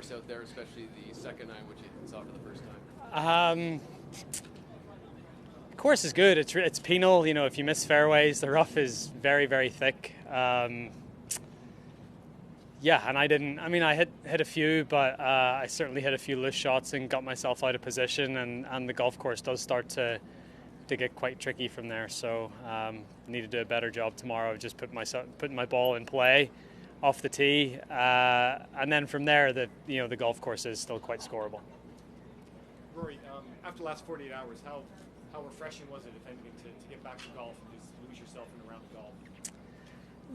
course out there, especially the second nine, which you saw for the first time? The course is good. It's penal. You know, if you miss fairways, the rough is very, very thick. Yeah, and I hit a few, but I certainly hit a few loose shots and got myself out of position, and the golf course does start to get quite tricky from there. So need to do a better job tomorrow of just putting my ball in play off the tee, and then from there, the golf course is still quite scoreable. Rory, after the last 48 hours, how refreshing was it, if anything, to get back to golf and just lose yourself in a round of golf?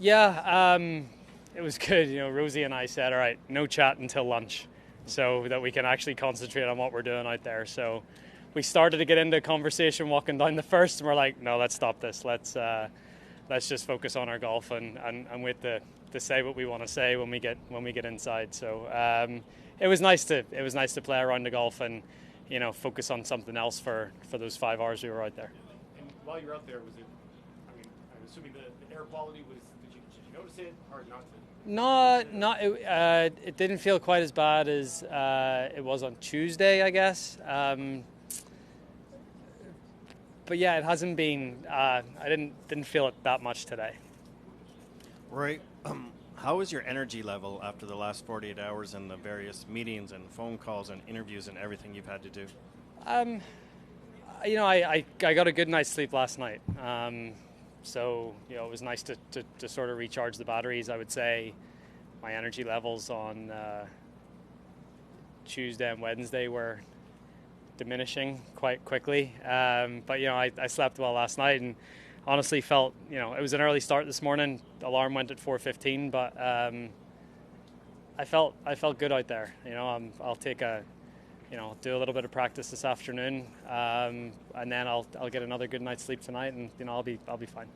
Yeah, it was good. You know, Rosie and I said, all right, no chat until lunch, so that we can actually concentrate on what we're doing out there. So we started to get into a conversation walking down the first, and we're like, no, let's stop this. Let's just focus on our golf and wait to say what we want to say when we get inside. So it was nice to play a round of golf and, you know, focus on something else for those 5 hours we were out there. And while you were out there, was it? I mean, I'm assuming the air quality was. Did you notice it? Hard not to. It didn't feel quite as bad as it was on Tuesday, I guess. But yeah, it hasn't been. I didn't feel it that much today. Roy, how is your energy level after the last 48 hours and the various meetings and phone calls and interviews and everything you've had to do? You know, I got a good night's sleep last night. So, you know, it was nice to sort of recharge the batteries. I would say my energy levels on Tuesday and Wednesday were diminishing quite quickly. But, you know, I slept well last night and honestly felt, you know, it was an early start this morning. The alarm went at 4:15, but I felt good out there. You know, I'll take do a little bit of practice this afternoon, and then I'll get another good night's sleep tonight, and you know I'll be fine.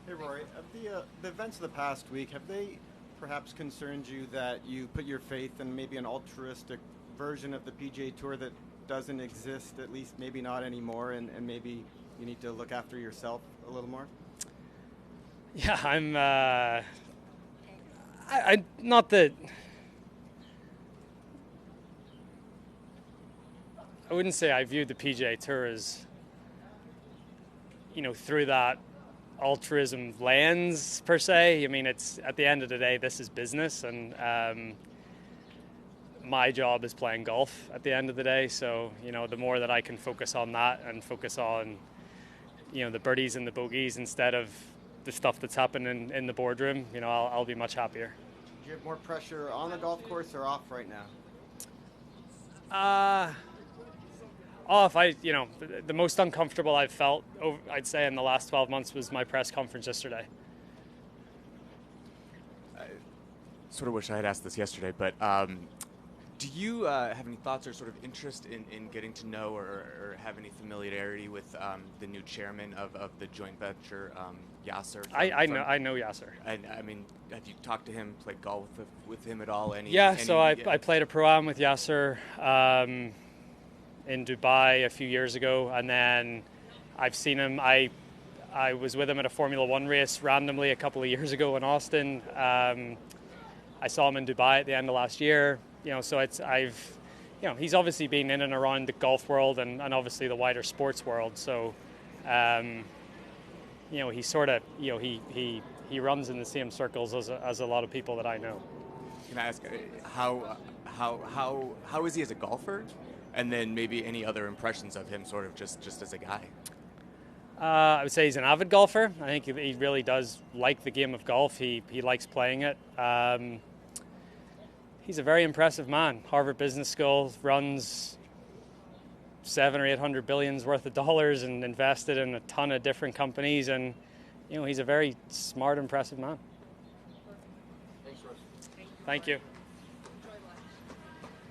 Hey Rory, the events of the past week, have they perhaps concerned you that you put your faith in maybe an altruistic version of the PGA Tour that doesn't exist, at least maybe not anymore, and maybe you need to look after yourself a little more? Yeah, I not that. I wouldn't say I viewed the PGA Tour as, you know, through that altruism lens per se. I mean, it's at the end of the day, this is business, and my job is playing golf at the end of the day. So, you know, the more that I can focus on that and focus on, you know, the birdies and the bogeys instead of the stuff that's happening in the boardroom, you know, I'll be much happier. Do you have more pressure on the golf course or off right now? Off. The most uncomfortable I've felt, I'd say, in the last 12 months was my press conference yesterday. I sort of wish I had asked this yesterday, but do you have any thoughts or sort of interest in getting to know or have any familiarity with the new chairman of the joint venture, Yasser? I know Yasser. And I mean, have you talked to him, played golf with him at all? So I played a pro-am with Yasser in Dubai a few years ago, and then I've seen him. I was with him at a Formula One race randomly a couple of years ago in Austin. I saw him in Dubai at the end of last year. You know, so he's obviously been in and around the golf world and obviously the wider sports world. So, you know, he sort of, you know, he runs in the same circles as a lot of people that I know. Can I ask how is he as a golfer? And then maybe any other impressions of him sort of just as a guy? I would say he's an avid golfer. I think he really does like the game of golf. He likes playing it. He's a very impressive man. Harvard Business School, runs 700 or 800 billions worth of dollars and invested in a ton of different companies. And, you know, he's a very smart, impressive man. Thanks, Russ. Thank you.